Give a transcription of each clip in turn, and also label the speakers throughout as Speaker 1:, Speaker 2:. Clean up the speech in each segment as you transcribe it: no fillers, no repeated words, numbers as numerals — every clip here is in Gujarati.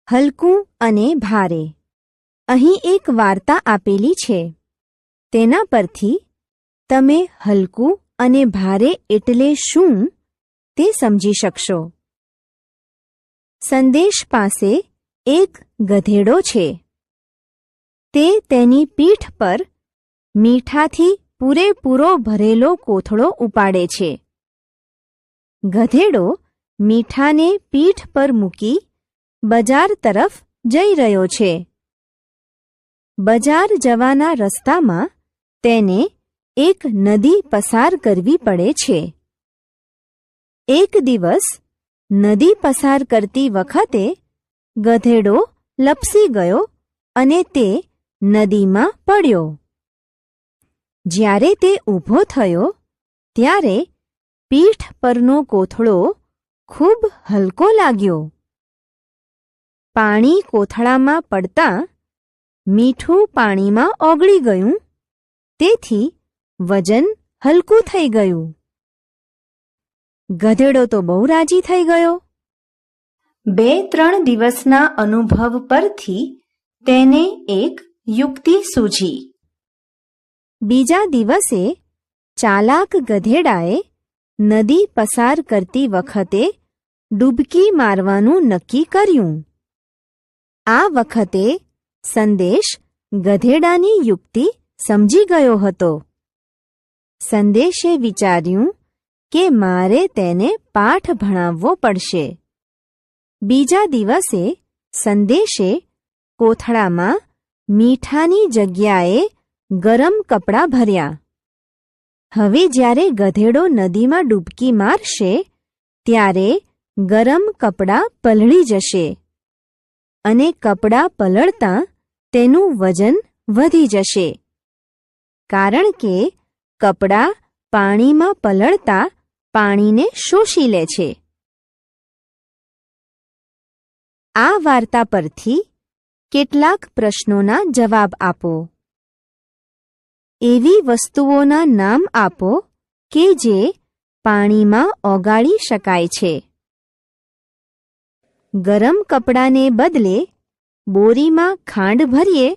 Speaker 1: હલકું અને ભારે. અહીં એક વાર્તા આપેલી છે. તેના પરથી તમે હલકું અને ભારે એટલે શું તે સમજી શકશો. સંદેશ પાસે એક ગધેડો છે. તે તેની પીઠ પર મીઠાથી પૂરેપૂરો ભરેલો કોથળો ઉપાડે છે. ગધેડો મીઠાને પીઠ પર મૂકી બજાર તરફ જઈ રહ્યો છે. બજાર જવાના રસ્તામાં તેને એક નદી પસાર કરવી પડે છે. એક દિવસ નદી પસાર કરતી વખતે ગધેડો લપસી ગયો અને તે નદીમાં પડ્યો. જ્યારે તે ઊભો થયો ત્યારે પીઠ પરનો કોથળો ખૂબ હલકો લાગ્યો. પાણી કોથળામાં પડતાં મીઠું પાણીમાં ઓગળી ગયું, તેથી વજન હલકું થઈ ગયું. ગધેડો તો બહુ રાજી થઈ ગયો. 2-3 દિવસના અનુભવ પરથી તેને એક યુક્તિ સૂઝી. બીજા દિવસે ચાલાક ગધેડાએ નદી પસાર કરતી વખતે ડૂબકી મારવાનું નક્કી કર્યું. આ વખતે સંદેશ ગધેડાની યુક્તિ સમજી ગયો હતો. સંદેશે વિચાર્યું કે મારે તેને પાઠ ભણાવવો પડશે. બીજા દિવસે સંદેશે કોથળામાં મીઠાની જગ્યાએ ગરમ કપડાં ભર્યા. હવે જ્યારે ગધેડો નદીમાં ડૂબકી મારશે ત્યારે ગરમ કપડાં પલળી જશે અને કપડાં પલળતાં તેનું વજન વધી જશે, કારણ કે કપડાં પાણીમાં પલળતા પાણીને શોષી લે છે. આ વાર્તા પરથી કેટલાક પ્રશ્નોના જવાબ આપો. એવી વસ્તુઓના નામ આપો કે જે પાણીમાં ઓગાળી શકાય છે. ગરમ કપડાને બદલે બોરીમાં ખાંડ ભરીએ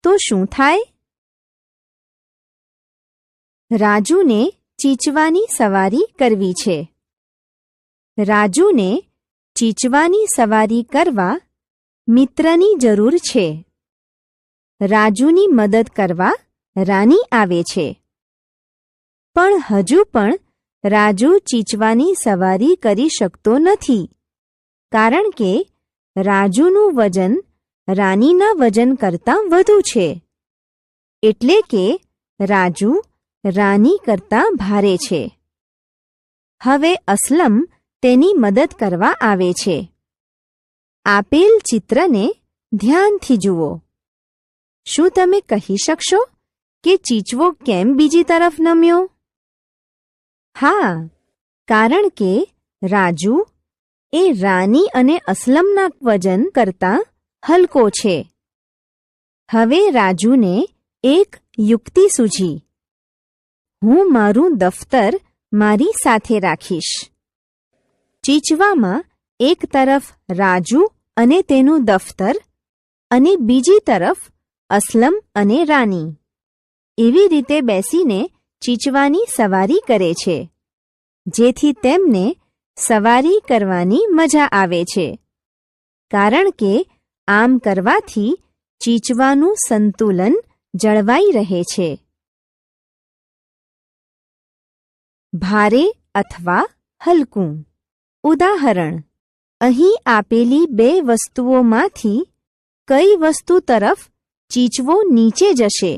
Speaker 1: તો શું થાય? રાજુને ચીચવાની સવારી કરવી છે. રાજુને ચીચવાની સવારી કરવા મિત્રની જરૂર છે. રાજુની મદદ કરવા રાની આવે છે. પણ હજુ પણ રાજુ ચીચવાની સવારી કરી શકતો નથી, કારણ કે રાજુનું વજન રાનીના વજન કરતાં વધુ છે. એટલે કે રાજુ રાની કરતાં ભારે છે. હવે અસલમ તેની મદદ કરવા આવે છે. આપેલ ચિત્રને ધ્યાનથી જુઓ. શું તમે કહી શકશો કે ચીચવો કેમ બીજી તરફ નમ્યો? હા, કારણ કે રાજુ એ રાની અને અસલમના વજન કરતાં હલકો છે. હવે રાજુને એક યુક્તિ સૂઝી. હું મારું દફતર મારી સાથે રાખીશ. ચીચવામાં એક તરફ રાજુ અને તેનું દફતર અને બીજી તરફ અસલમ અને રાની એવી રીતે બેસીને ચીચવાની સવારી કરે છે, જેથી તેમને સવારી કરવાની મજા આવે છે, કારણ કે આમ કરવાથી ચીચવાનું સંતુલન જળવાઈ રહે છે. ભારે અથવા હલકું. ઉદાહરણ: અહીં આપેલી 2 વસ્તુઓમાંથી કઈ વસ્તુ તરફ ચીચવો નીચે જશે?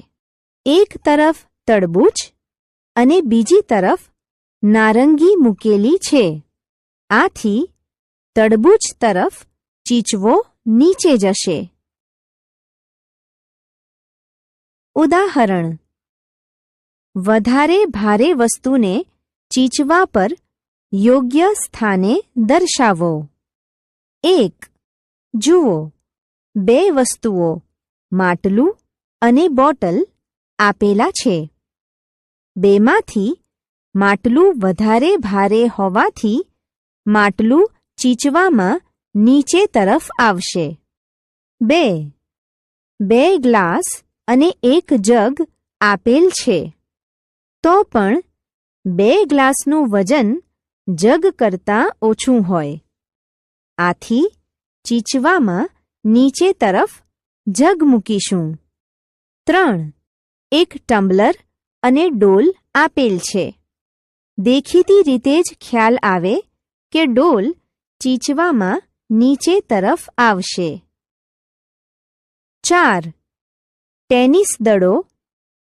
Speaker 1: એક તરફ તરબૂચ અને બીજી તરફ નારંગી મૂકેલી છે. આથી તરબૂચ તરફ ચીચવો નીચે જશે. ઉદાહરણ: વધારે ભારે વસ્તુને ચીચવા પર યોગ્ય સ્થાને દર્શાવો. 1. જુઓ, 2 વસ્તુઓ માટલું અને બોટલ આપેલા છે. બેમાંથી માટલું વધારે ભારે હોવાથી માટલું ચીચવામાં નીચે તરફ આવશે. બે ગ્લાસ અને એક જગ આપેલ છે, તો પણ 2 ગ્લાસનું વજન જગ કરતાં ઓછું હોય. આથી ચીચવામાં નીચે તરફ જગ મૂકીશું. 3 એક ટમ્બલર અને ડોલ આપેલ છે. દેખીતી રીતે જ ખ્યાલ આવે કે ડોલ ચીચવામાં નીચે તરફ આવશે. 4 ટેનિસ દડો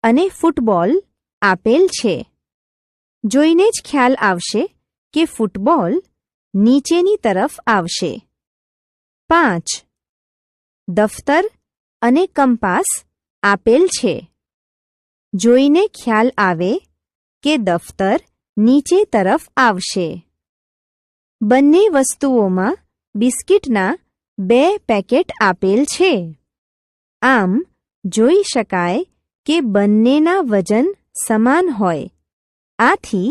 Speaker 1: અને ફૂટબોલ આપેલ છે. જોઈને જ ખ્યાલ આવશે કે ફૂટબોલ નીચેની તરફ આવશે. 5 દફતર અને કંપાસ આપેલ છે. જોઈને ખ્યાલ આવે કે દફતર નીચે તરફ આવશે. બંને વસ્તુઓમાં બિસ્કિટના 2 પેકેટ આપેલ છે. આમ જોઈ શકાય કે બંનેના વજન સમાન હોય. આથી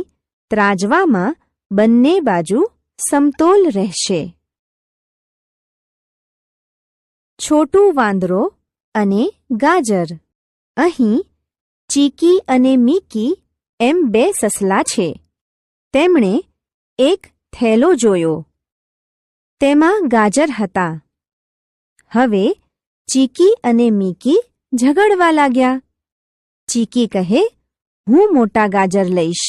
Speaker 1: ત્રાજવામાં બંને બાજુ સમતોલ રહેશે. છોટું વાંદરો અને ગાજર. અહીં ચીકી અને મીકી એમ 2 સસલા છે. તેમણે એક થેલો જોયો. તેમાં ગાજર હતા. હવે ચીકી અને મીકી ઝઘડવા લાગ્યા. ચીકી કહે, હું મોટા ગાજર લઈશ.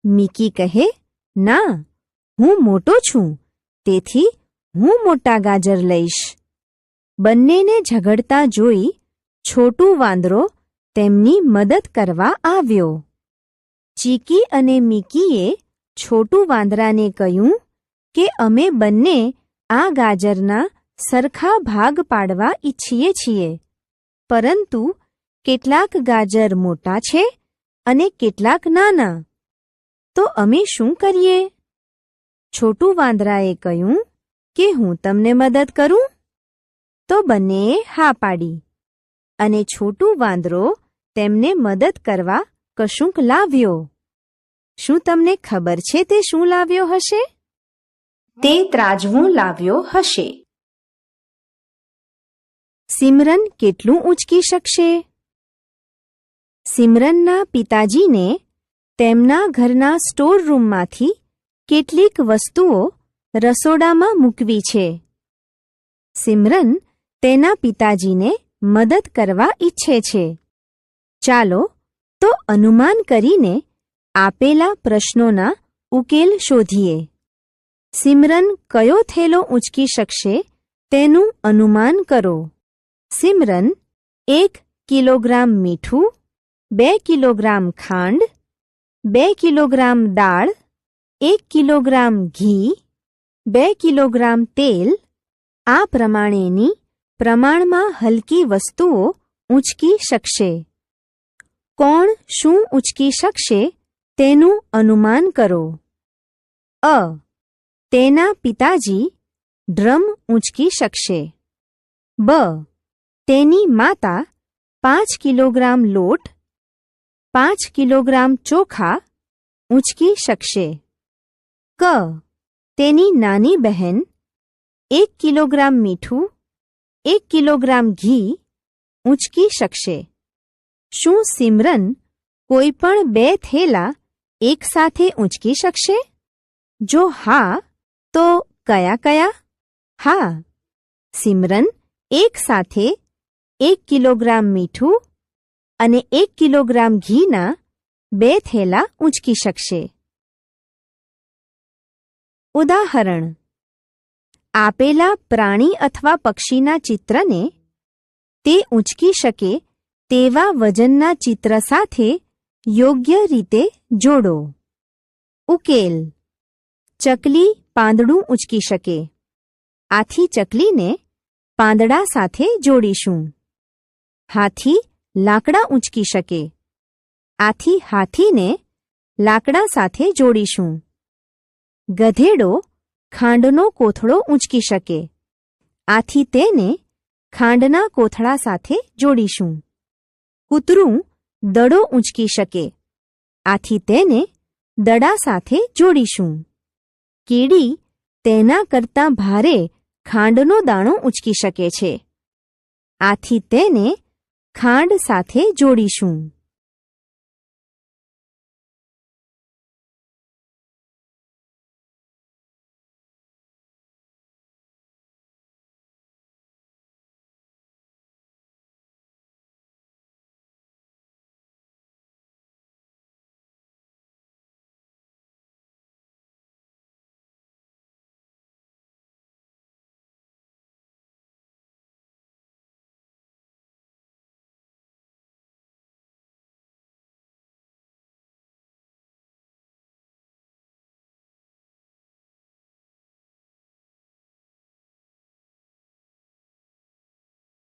Speaker 1: મીકી કહે, ના, હું મોટો છું, તેથી હું મોટા ગાજર લઈશ. બંનેને ઝઘડતા જોઈ છોટું વાંદરો તેમની મદદ કરવા આવ્યો. ચીકી અને મીકીએ છોટું વાંદરાને કહ્યું કે અમે બંને આ ગાજરના સરખા ભાગ પાડવા ઈચ્છીએ છીએ, પરંતુ કેટલાક ગાજર મોટા છે અને કેટલાક નાના. તો અમે શું કરીએ? છોટું વાંદરાએ કહ્યું કે હું તમને મદદ કરું. તો બંનેએ હા પાડી અને છોટું વાંદરો તેમને મદદ કરવા કશુંક લાવ્યો. શું તમને ખબર છે તે શું લાવ્યો હશે? તે ત્રાજવું લાવ્યો હશે. સિમરન કેટલું ઊંચકી શકશે? સિમરનના પિતાજીને તેમના ઘરના સ્ટોર રૂમમાંથી કેટલીક વસ્તુઓ રસોડામાં મૂકવી છે. સિમરન તેના પિતાજીને મદદ કરવા ઈચ્છે છે. ચાલો તો અનુમાન કરીને આપેલા પ્રશ્નોના ઉકેલ શોધીએ. સિમરન કયો થેલો ઊંચકી શકશે તેનું અનુમાન કરો. સિમરન 1 કિલોગ્રામ મીઠું, 2 કિલોગ્રામ ખાંડ, 2 કિલોગ્રામ દાળ, 1 કિલોગ્રામ ઘી, 2 કિલોગ્રામ તેલ આ પ્રમાણેની પ્રમાણમાં હલકી વસ્તુઓ ઊંચકી શકશે. કોણ શું ઊંચકી શકશે તેનું અનુમાન કરો. અ. તેના પિતાજી ડ્રમ ઊંચકી શકશે. બ. તેની માતા 5 કિલોગ્રામ લોટ, 5 કિલોગ્રામ ચોખા ઊંચકી શકશે. ક. તેની નાની બહેન 1 કિલોગ્રામ મીઠું, 1 કિલોગ્રામ ઘી ઊંચકી શકશે. શું સિમરન કોઈ પણ 2 થેલા એકસાથે ઊંચકી શકશે? જો હા, તો કયા કયા? હા, સિમરન એક સાથે 1 કિલોગ્રામ મીઠું અને 1 કિલોગ્રામ ઘીના 2 થેલા ઊંચકી શકશે. ઉદાહરણ: આપેલા પ્રાણી અથવા પક્ષીના ચિત્રને તે ઊંચકી શકે તેવા વજનના ચિત્ર સાથે યોગ્ય રીતે જોડો. ઉકેલ: ચકલી પાંદડું ઊંચકી શકે. આથી ચકલીને પાંદડા સાથે જોડીશું. હાથી લાકડા ઊંચકી શકે. આથી હાથીને લાકડા સાથે જોડીશું. ગધેડો ખાંડનો કોથળો ઊંચકી શકે. આથી તેને ખાંડના કોથળા સાથે જોડીશું. કૂતરું દડો ઊંચકી શકે. આથી તેને દડા સાથે જોડીશું. કીડી તેના કરતાં ભારે ખાંડનો દાણો ઉંચકી શકે છે. આથી તેને ખાંડ સાથે જોડીશું.